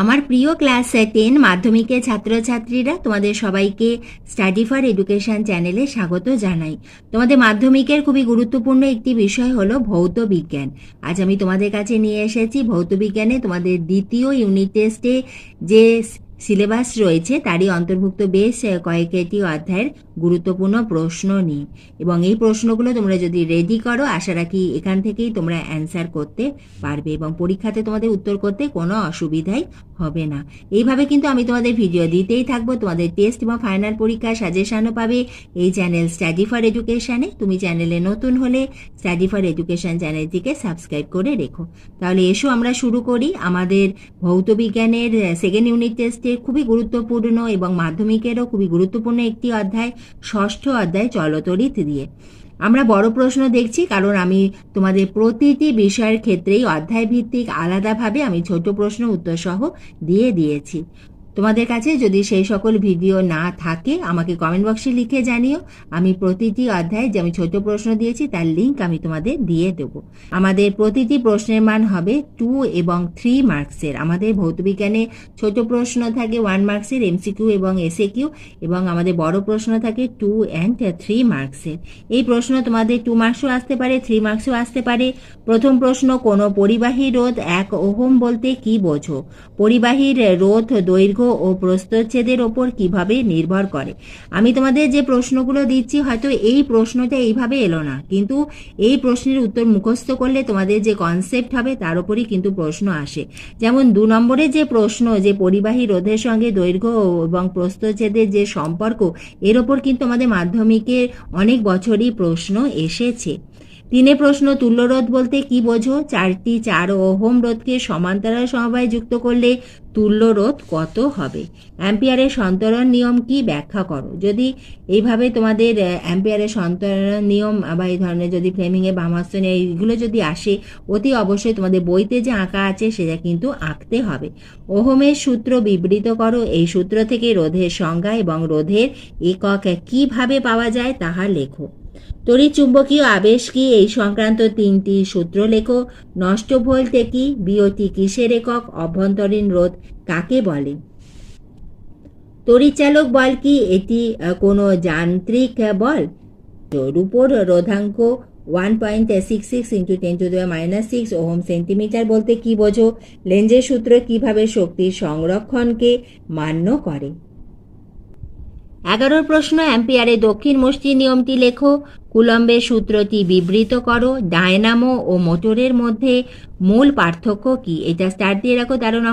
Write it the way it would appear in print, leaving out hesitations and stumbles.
আমার প্রিয় ক্লাস 10 মাধ্যমিকের ছাত্রছাত্রীরা, তোমাদের সবাইকে স্টাডি ফর এডুকেশন চ্যানেলে স্বাগত জানাই। তোমাদের মাধ্যমিকের খুবই গুরুত্বপূর্ণ একটি বিষয় হলো ভৌত বিজ্ঞান। আজ আমি তোমাদের কাছে নিয়ে এসেছি ভৌত বিজ্ঞানে তোমাদের দ্বিতীয় ইউনিট টেস্টে যে সিলেবাস রয়েছে তারই অন্তর্ভুক্ত বেশ কয়েকটি অধ্যায়ের গুরুত্বপূর্ণ প্রশ্ন নিয়ে, এবং এই প্রশ্নগুলো তোমরা যদি রেডি করো আশা রাখি এখান থেকেই তোমরা অ্যান্সার করতে পারবে এবং পরীক্ষাতে তোমাদের উত্তর করতে কোনো অসুবিধাই হবে না। এইভাবে কিন্তু আমি তোমাদের ভিডিও দিতেই থাকবো। তোমাদের টেস্ট এবং ফাইনাল পরীক্ষার সাজেশনও পাবে এই চ্যানেল স্টাডি ফর এডুকেশনে। তুমি চ্যানেলে নতুন হলে স্টাডি ফর এডুকেশন চ্যানেলটিকে সাবস্ক্রাইব করে রেখো। তাহলে এসো আমরা শুরু করি আমাদের ভৌত বিজ্ঞানের সেকেন্ড ইউনিট টেস্টে খুবই গুরুত্বপূর্ণ এবং মাধ্যমিকেরও খুবই গুরুত্বপূর্ণ একটি অধ্যায়, ষষ্ঠ অধ্যায় চলতরিৎ দিয়ে। আমরা বড় প্রশ্ন দেখছি কারণ আমি তোমাদের প্রতিটি বিষয়ের ক্ষেত্রেই অধ্যায় ভিত্তিক আলাদাভাবে আমি ছোট প্রশ্ন উত্তর সহ দিয়ে দিয়েছি। তোমাদের কাছে যদি সেই সকল ভিডিও না থাকে আমাকে কমেন্ট বক্সে লিখে জানিও। আমি প্রতিটি অধ্যায়ে যে আমি ছোট প্রশ্ন দিয়েছি তার লিঙ্ক আমি তোমাদের দিয়ে দেবো। আমাদের প্রতিটি প্রশ্নের মান হবে 2 এবং 3 মার্কসের। আমাদের ভৌতবিজ্ঞানে ছোট প্রশ্ন থাকে 1 মার্কসের, এমসিকিউ এবং এসএকিউ, এবং আমাদের বড় প্রশ্ন থাকে 2 and 3 মার্কসের। এই প্রশ্ন তোমাদের 2 মার্কসও আসতে পারে, 3 মার্কসও আসতে পারে। প্রথম প্রশ্ন, কোনো পরিবাহী রোধ 1 ওহম বলতে কি বোঝো? পরিবাহীর রোধ দৈর্ঘ্য ও প্রস্থচ্ছেদের ওপর কিভাবে নির্ভর করে? আমি তোমাদের যে প্রশ্নগুলো দিচ্ছি হয়তো এই প্রশ্নটা এইভাবে এলো না, কিন্তু এই প্রশ্নের উত্তর মুখস্থ করলে তোমাদের যে কনসেপ্ট হবে তার উপরই কিন্তু প্রশ্ন আসে। যেমন 2 নম্বরের যে প্রশ্ন, যে পরিবাহী রোধের সঙ্গে দৈর্ঘ্য এবং প্রস্থচ্ছেদের যে সম্পর্ক, এর ওপর কিন্তু আমাদের মাধ্যমিকের অনেক বছরই প্রশ্ন এসেছে। 3 প্রশ্ন, তুল্যরোধ বলতে কি বোঝো? 4টি 4 ওহম রোধকে সমান্তরাল সমবায়ে যুক্ত করলে তুল্যরোধ কত হবে? অ্যাম্পিয়ারের সন্তরণ নিয়ম কি, ব্যাখ্যা করো। যদি এইভাবে তোমাদের অ্যাম্পিয়ারের সন্তরণ নিয়ম বা এই ধরনের যদি ফ্লেমিংয়ের বামহস্ত নিয়ম এইগুলো যদি আসে, অতি অবশ্যই তোমাদের বইতে যে আঁকা আছে সেটা কিন্তু আঁকতে হবে। ওহমের সূত্র বিবৃত করো। এই সূত্র থেকে রোধের সংজ্ঞা এবং রোধের একক কিভাবে পাওয়া যায় তাহা লেখো। তড়িৎচুম্বকীয় আবেশ কি, এই সংক্রান্ত 3টি সূত্র লেখো। নষ্ট ভোল্ট কি, বিওটি কিসের একক? অভ্যন্তরীণ রোধ কাকে বলে? তড়িৎচালক বল কি, এটি কোনো যান্ত্রিক বল? রূপোর রোধাঙ্ক 1.66 × 10⁻⁶ ওহম সেন্টিমিটার বলতে কি বোঝো? লেঞ্জের সূত্র কিভাবে শক্তির সংরক্ষণকে মান্য করে? 11 প্রশ্ন, অ্যাম্পিয়ারের দক্ষিণ মুষ্টি নিয়মটি লেখো। কুলম্বের সূত্রটি বিবৃত করো। ডায়নামো ও মোটরের মধ্যে মূল পার্থক্য কি? এটা স্টার দিয়ে রাখো। 13